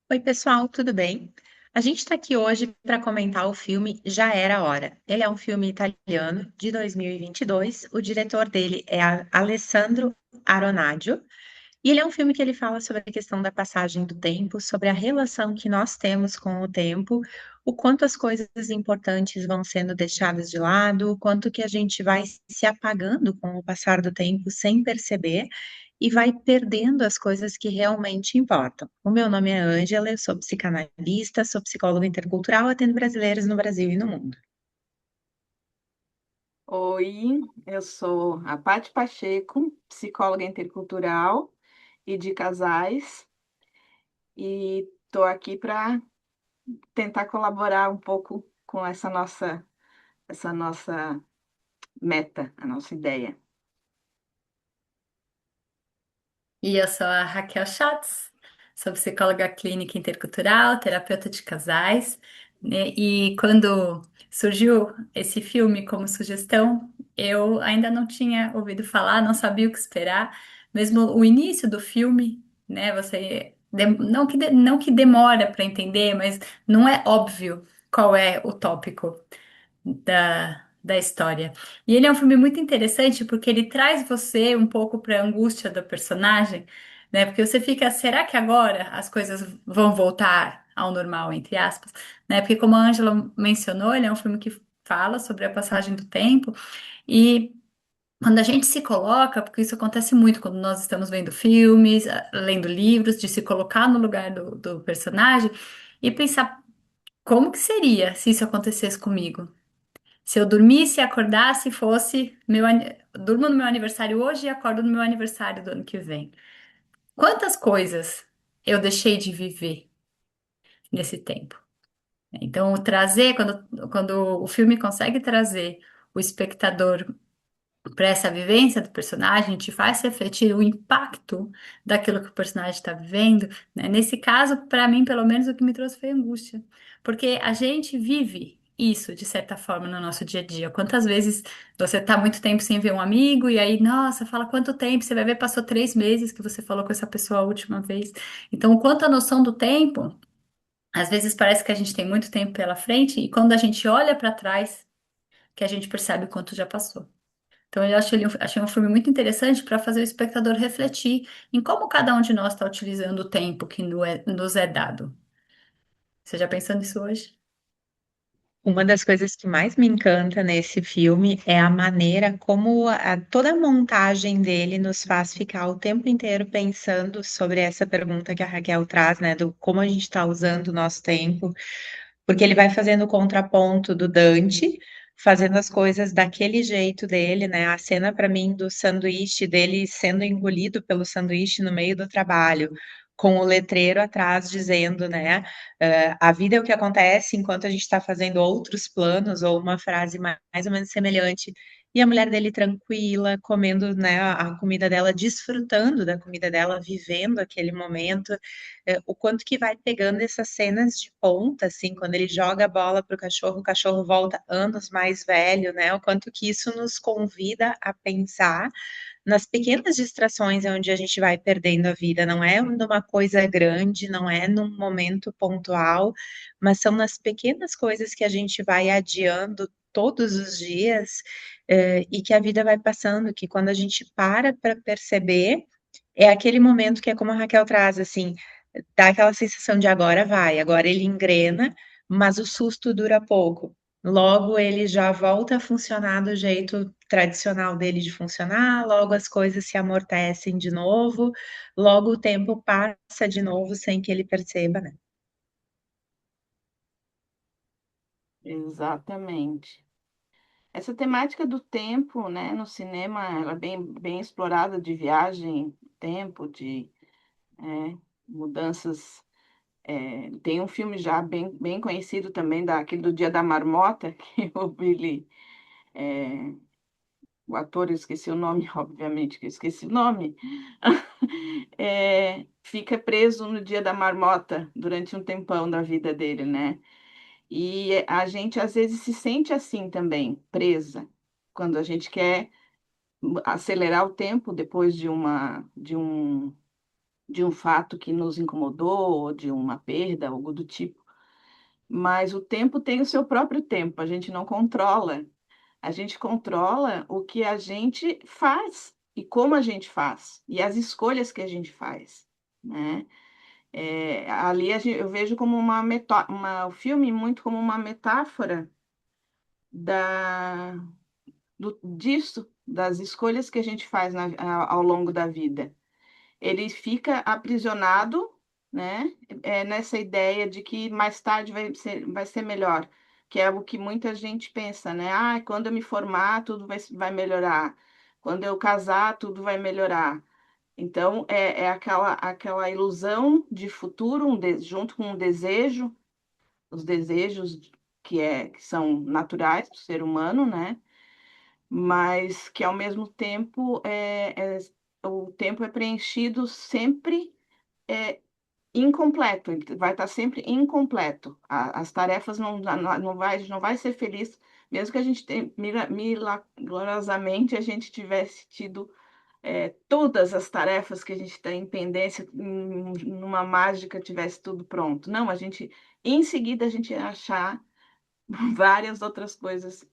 Oi, pessoal, tudo bem? A gente está aqui hoje para comentar o filme Já Era Hora. Ele é um filme italiano de 2022. O diretor dele é Alessandro Aronaggio. E ele é um filme que ele fala sobre a questão da passagem do tempo, sobre a relação que nós temos com o tempo, o quanto as coisas importantes vão sendo deixadas de lado, o quanto que a gente vai se apagando com o passar do tempo sem perceber e vai perdendo as coisas que realmente importam. O meu nome é Ângela, eu sou psicanalista, sou psicóloga intercultural, atendo brasileiros no Brasil e no mundo. Oi, eu sou a Paty Pacheco, psicóloga intercultural e de casais, e estou aqui para tentar colaborar um pouco com essa nossa meta, a nossa ideia. E eu sou a Raquel Schatz, sou psicóloga clínica intercultural, terapeuta de casais, né? E quando surgiu esse filme como sugestão, eu ainda não tinha ouvido falar, não sabia o que esperar. Mesmo o início do filme, né? Não que demora para entender, mas não é óbvio qual é o tópico da história. E ele é um filme muito interessante porque ele traz você um pouco para a angústia do personagem, né? Porque você fica, será que agora as coisas vão voltar ao normal, entre aspas, né? Porque como a Ângela mencionou, ele é um filme que fala sobre a passagem do tempo e quando a gente se coloca, porque isso acontece muito quando nós estamos vendo filmes, lendo livros, de se colocar no lugar do personagem e pensar como que seria se isso acontecesse comigo? Se eu dormisse e acordasse, fosse durmo no meu aniversário hoje e acordo no meu aniversário do ano que vem. Quantas coisas eu deixei de viver nesse tempo? Então, quando o filme consegue trazer o espectador para essa vivência do personagem, te faz refletir o impacto daquilo que o personagem está vivendo, né? Nesse caso, para mim, pelo menos, o que me trouxe foi angústia, porque a gente vive isso de certa forma no nosso dia a dia. Quantas vezes você está muito tempo sem ver um amigo e aí, nossa, fala quanto tempo? Você vai ver, passou 3 meses que você falou com essa pessoa a última vez. Então, o quanto a noção do tempo, às vezes parece que a gente tem muito tempo pela frente e quando a gente olha para trás, que a gente percebe o quanto já passou. Então, achei um filme muito interessante para fazer o espectador refletir em como cada um de nós está utilizando o tempo que nos é dado. Você já pensou nisso hoje? Uma das coisas que mais me encanta nesse filme é a maneira como toda a montagem dele nos faz ficar o tempo inteiro pensando sobre essa pergunta que a Raquel traz, né, do como a gente está usando o nosso tempo, porque ele vai fazendo o contraponto do Dante, fazendo as coisas daquele jeito dele, né? A cena para mim do sanduíche dele sendo engolido pelo sanduíche no meio do trabalho, com o letreiro atrás dizendo, né? A vida é o que acontece enquanto a gente está fazendo outros planos, ou uma frase mais ou menos semelhante. E a mulher dele tranquila, comendo, né, a comida dela, desfrutando da comida dela, vivendo aquele momento. O quanto que vai pegando essas cenas de ponta, assim, quando ele joga a bola para o cachorro volta anos mais velho, né? O quanto que isso nos convida a pensar nas pequenas distrações onde a gente vai perdendo a vida. Não é numa coisa grande, não é num momento pontual, mas são nas pequenas coisas que a gente vai adiando todos os dias, e que a vida vai passando, que quando a gente para perceber, é aquele momento que é como a Raquel traz, assim, dá aquela sensação de agora vai, agora ele engrena, mas o susto dura pouco. Logo ele já volta a funcionar do jeito tradicional dele de funcionar, logo as coisas se amortecem de novo, logo o tempo passa de novo sem que ele perceba, né? Exatamente. Essa temática do tempo, né, no cinema, ela é bem explorada de viagem, tempo, de mudanças. Tem um filme já bem conhecido também, daquele do Dia da Marmota, que o Billy, é, o ator, eu esqueci o nome, obviamente que eu esqueci o nome, fica preso no Dia da Marmota durante um tempão da vida dele, né? E a gente às vezes se sente assim também, presa, quando a gente quer acelerar o tempo depois de um de um fato que nos incomodou, ou de uma perda, algo do tipo. Mas o tempo tem o seu próprio tempo, a gente não controla. A gente controla o que a gente faz e como a gente faz e as escolhas que a gente faz, né? Ali eu vejo como o filme muito como uma metáfora da, disso, das escolhas que a gente faz ao longo da vida. Ele fica aprisionado, né, nessa ideia de que mais tarde vai ser melhor, que é o que muita gente pensa, né? Ah, quando eu me formar, tudo vai melhorar. Quando eu casar, tudo vai melhorar. Então, é aquela ilusão de futuro, junto com um desejo, os desejos que são naturais do ser humano, né? Mas que, ao mesmo tempo, o tempo é preenchido sempre é, incompleto, ele vai estar sempre incompleto. As tarefas não vai ser feliz, mesmo que a gente milagrosamente a gente tivesse tido todas as tarefas que a gente está em pendência, numa mágica tivesse tudo pronto. Não, em seguida a gente ia achar várias outras coisas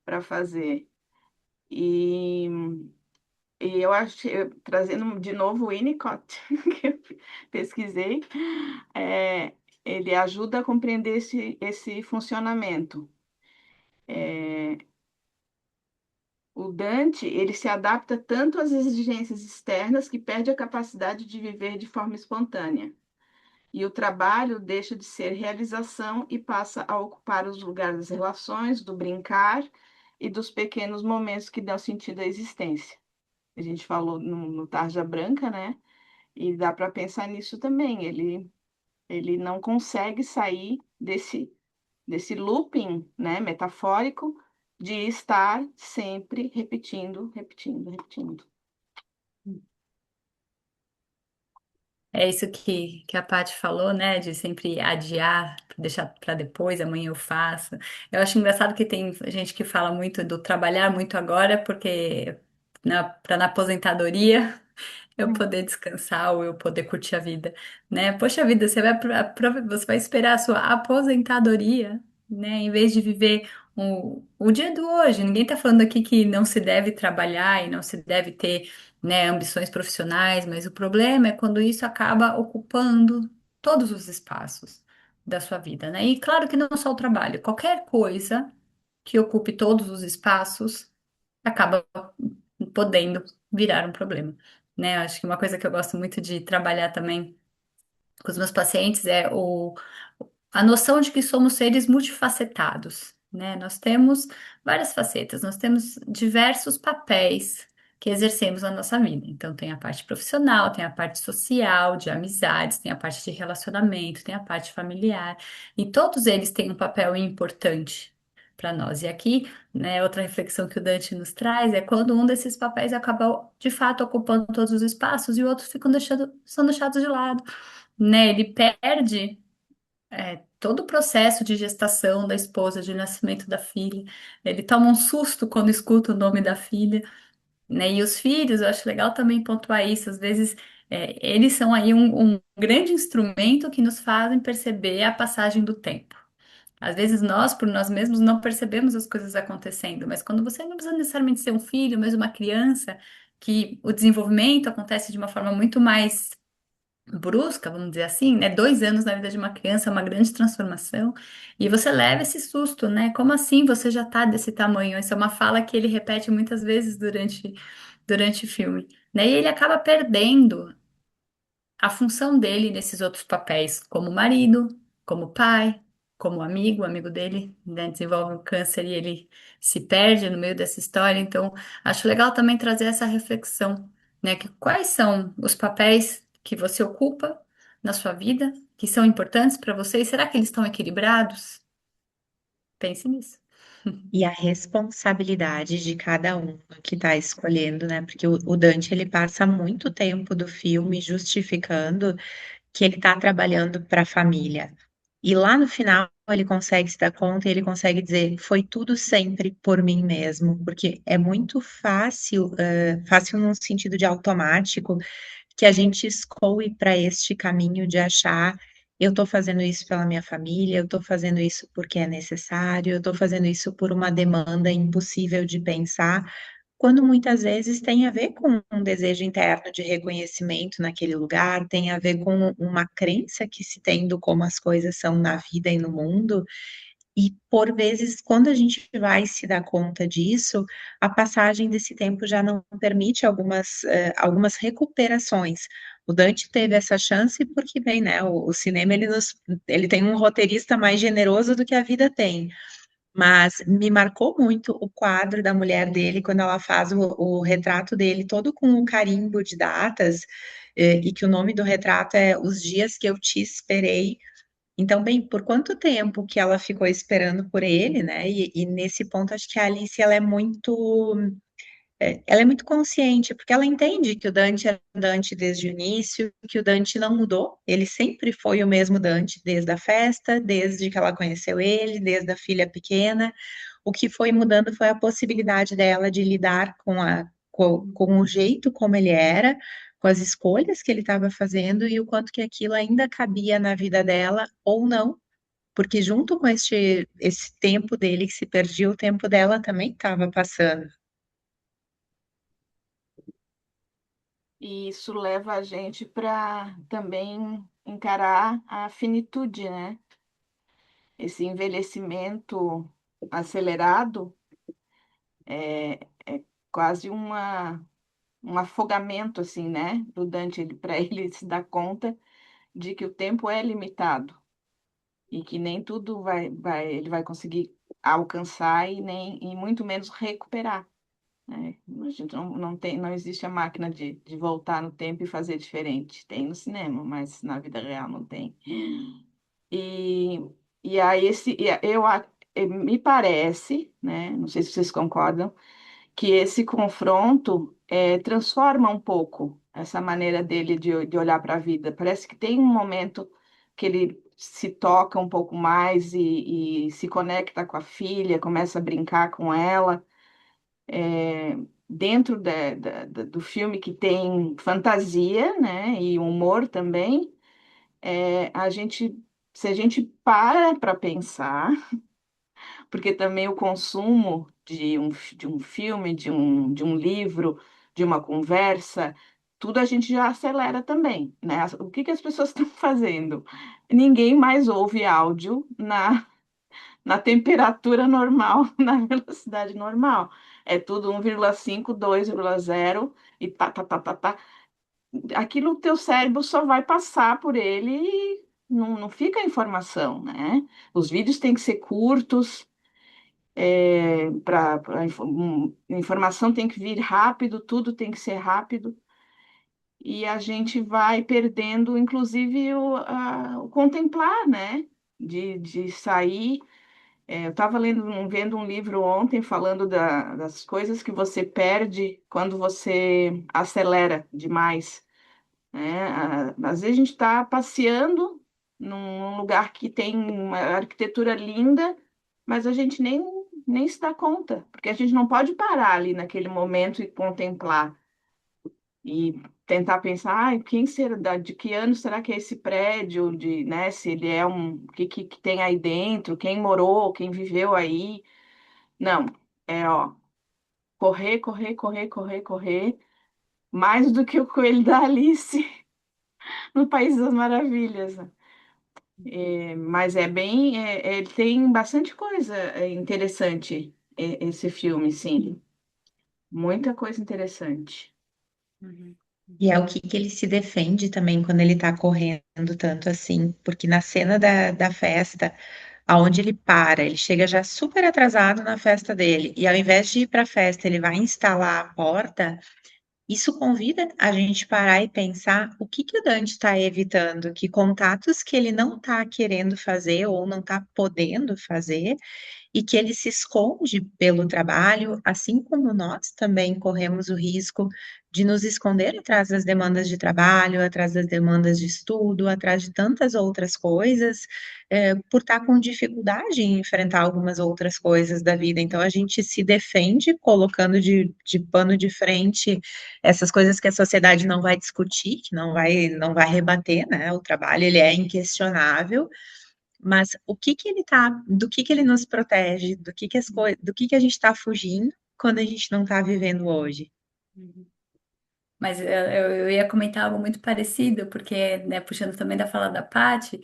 para fazer. E, e eu acho, trazendo de novo o Winnicott, que eu pesquisei, é, ele ajuda a compreender esse funcionamento. É, o Dante, ele se adapta tanto às exigências externas que perde a capacidade de viver de forma espontânea. E o trabalho deixa de ser realização e passa a ocupar os lugares das relações, do brincar e dos pequenos momentos que dão sentido à existência. A gente falou no Tarja Branca, né? E dá para pensar nisso também. Ele não consegue sair desse looping, né, metafórico de estar sempre repetindo, repetindo, repetindo. É isso que a Paty falou, né? De sempre adiar, deixar para depois, amanhã eu faço. Eu acho engraçado que tem gente que fala muito do trabalhar muito agora, porque na aposentadoria eu Hum. poder descansar ou eu poder curtir a vida, né? Poxa vida, você vai esperar a sua aposentadoria, né? Em vez de viver o dia do hoje. Ninguém tá falando aqui que não se deve trabalhar e não se deve ter, né, ambições profissionais, mas o problema é quando isso acaba ocupando todos os espaços da sua vida, né? E claro que não só o trabalho, qualquer coisa que ocupe todos os espaços acaba podendo virar um problema, né? Acho que uma coisa que eu gosto muito de trabalhar também com os meus pacientes é a noção de que somos seres multifacetados, né? Nós temos várias facetas, nós temos diversos papéis que exercemos na nossa vida. Então, tem a parte profissional, tem a parte social, de amizades, tem a parte de relacionamento, tem a parte familiar, e todos eles têm um papel importante para nós. E aqui, né, outra reflexão que o Dante nos traz é quando um desses papéis acaba de fato ocupando todos os espaços e outros são deixados de lado, né? Ele perde todo o processo de gestação da esposa, de nascimento da filha. Ele toma um susto quando escuta o nome da filha, né? E os filhos, eu acho legal também pontuar isso. Às vezes, eles são aí um grande instrumento que nos fazem perceber a passagem do tempo. Às vezes nós, por nós mesmos, não percebemos as coisas acontecendo, mas quando você não precisa necessariamente ser um filho, mas uma criança, que o desenvolvimento acontece de uma forma muito mais brusca, vamos dizer assim, né? 2 anos na vida de uma criança é uma grande transformação, e você leva esse susto, né? Como assim você já tá desse tamanho? Essa é uma fala que ele repete muitas vezes durante o filme, né? E ele acaba perdendo a função dele nesses outros papéis, como marido, como pai, como amigo, o amigo dele, né, desenvolve um câncer e ele se perde no meio dessa história. Então, acho legal também trazer essa reflexão, né, que quais são os papéis que você ocupa na sua vida, que são importantes para você, e será que eles estão equilibrados? Pense nisso. E a responsabilidade de cada um que está escolhendo, né? Porque o Dante ele passa muito tempo do filme justificando que ele está trabalhando para a família. E lá no final ele consegue se dar conta e ele consegue dizer, foi tudo sempre por mim mesmo, porque é muito fácil, fácil num sentido de automático, que a gente escoe para este caminho de achar eu estou fazendo isso pela minha família, eu estou fazendo isso porque é necessário, eu estou fazendo isso por uma demanda impossível de pensar, quando muitas vezes tem a ver com um desejo interno de reconhecimento naquele lugar, tem a ver com uma crença que se tem do como as coisas são na vida e no mundo, e por vezes, quando a gente vai se dar conta disso, a passagem desse tempo já não permite algumas recuperações. O Dante teve essa chance porque, bem, né, o cinema ele tem um roteirista mais generoso do que a vida tem. Mas me marcou muito o quadro da mulher dele, quando ela faz o retrato dele todo com um carimbo de datas, e que o nome do retrato é Os Dias que Eu Te Esperei. Então, bem, por quanto tempo que ela ficou esperando por ele, né? E nesse ponto, acho que a Alice ela é muito consciente, porque ela entende que o Dante é Dante desde o início, que o Dante não mudou, ele sempre foi o mesmo Dante desde a festa, desde que ela conheceu ele, desde a filha pequena. O que foi mudando foi a possibilidade dela de lidar com o jeito como ele era, com as escolhas que ele estava fazendo e o quanto que aquilo ainda cabia na vida dela ou não, porque junto com esse tempo dele que se perdia, o tempo dela também estava passando. E isso leva a gente para também encarar a finitude, né? Esse envelhecimento acelerado é quase um afogamento, assim, né? Do Dante, para ele se dar conta de que o tempo é limitado e que nem tudo ele vai conseguir alcançar e muito menos recuperar, né? A gente não existe a máquina de voltar no tempo e fazer diferente. Tem no cinema, mas na vida real não tem. E, e aí me parece, né? Não sei se vocês concordam, que esse confronto transforma um pouco essa maneira dele de olhar para a vida. Parece que tem um momento que ele se toca um pouco mais e se conecta com a filha, começa a brincar com ela. É, dentro do filme que tem fantasia, né, e humor também, a gente, se a gente para pensar, porque também o consumo de um filme, de um livro, de uma conversa, tudo a gente já acelera também, né? O que que as pessoas estão fazendo? Ninguém mais ouve áudio na temperatura normal, na velocidade normal. É tudo 1,5, 2,0 e tá, tá, tá, tá, tá. Aquilo o teu cérebro só vai passar por ele e não fica a informação, né? Os vídeos têm que ser curtos, informação tem que vir rápido, tudo tem que ser rápido, e a gente vai perdendo, inclusive, o contemplar, né? De sair. Eu estava vendo um livro ontem falando das coisas que você perde quando você acelera demais, né? Às vezes a gente está passeando num lugar que tem uma arquitetura linda, mas a gente nem se dá conta, porque a gente não pode parar ali naquele momento e contemplar e tentar pensar, quem será, de que ano será que é esse prédio, né, se ele é o que tem aí dentro, quem morou, quem viveu aí. Não, ó, correr, correr, correr, correr, correr, mais do que o coelho da Alice no País das Maravilhas. Mas ele tem bastante coisa interessante, esse filme, sim. Muita coisa interessante. Uhum. E é o que ele se defende também quando ele tá correndo tanto assim, porque na cena da festa, aonde ele para, ele chega já super atrasado na festa dele, e ao invés de ir para a festa, ele vai instalar a porta. Isso convida a gente parar e pensar o que o Dante está evitando, que contatos que ele não está querendo fazer ou não está podendo fazer, e que ele se esconde pelo trabalho, assim como nós também corremos o risco de nos esconder atrás das demandas de trabalho, atrás das demandas de estudo, atrás de tantas outras coisas, por estar com dificuldade em enfrentar algumas outras coisas da vida. Então, a gente se defende colocando de pano de frente essas coisas que a sociedade não vai discutir, que não vai rebater, né? O trabalho, ele é inquestionável. Mas do que ele nos protege, do que a gente está fugindo quando a gente não está vivendo hoje? Mas eu ia comentar algo muito parecido, porque, né, puxando também da fala da Paty,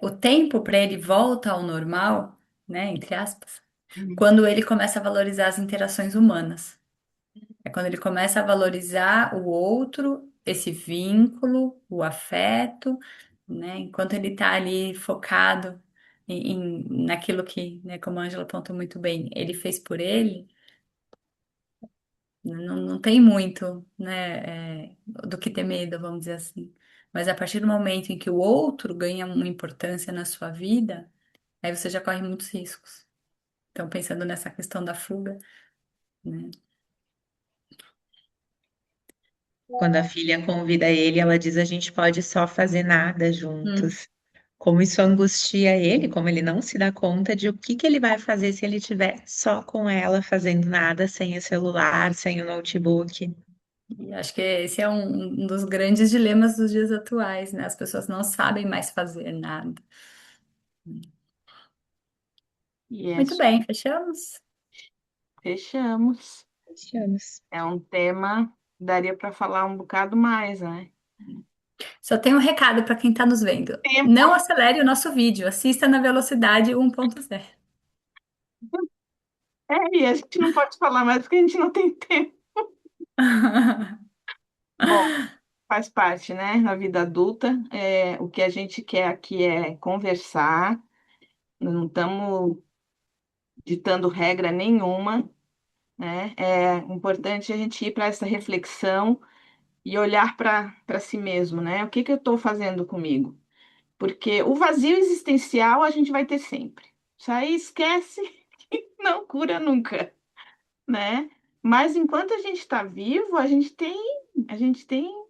o tempo para ele volta ao normal, né, entre aspas, Uhum. quando ele começa a valorizar as interações humanas. É quando ele começa a valorizar o outro, esse vínculo, o afeto, né? Enquanto ele está ali focado naquilo que, né, como a Ângela apontou muito bem, ele fez por ele, não tem muito, né, do que ter medo, vamos dizer assim. Mas a partir do momento em que o outro ganha uma importância na sua vida, aí você já corre muitos riscos. Então, pensando nessa questão da fuga, né? Quando a filha convida ele, ela diz: a gente pode só fazer nada Hum. juntos. Como isso angustia ele, como ele não se dá conta de o que ele vai fazer se ele estiver só com ela, fazendo nada, sem o celular, sem o notebook. E acho que esse é um dos grandes dilemas dos dias atuais, né? As pessoas não sabem mais fazer nada. Muito Yes, bem, fechamos? fechamos. 7 anos. É um tema, daria para falar um bocado mais, né? Só tenho um recado para quem está nos vendo. Tempo. Não acelere o nosso vídeo, assista na velocidade 1.0. E a gente não pode falar mais porque a gente não tem tempo. Bom, faz parte, né, da vida adulta. O que a gente quer aqui é conversar, não estamos ditando regra nenhuma, né? É importante a gente ir para essa reflexão e olhar para si mesmo, né? O que que eu estou fazendo comigo? Porque o vazio existencial a gente vai ter sempre. Isso aí esquece, não cura nunca, né? Mas enquanto a gente está vivo, a gente tem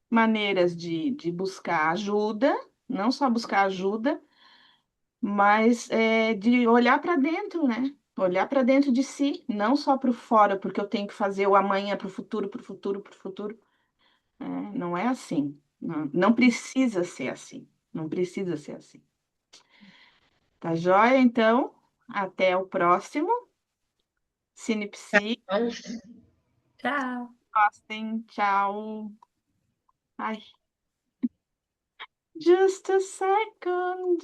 maneiras de buscar ajuda, não só buscar ajuda, mas de olhar para dentro, né? Olhar para dentro de si, não só para o fora, porque eu tenho que fazer o amanhã para o futuro, para o futuro, para o futuro. Não é assim. Não, não precisa ser assim. Não precisa ser assim. Tá joia? Então, até o próximo. Cinepsi, Tchau. gostem. Tchau. Ai, just a second.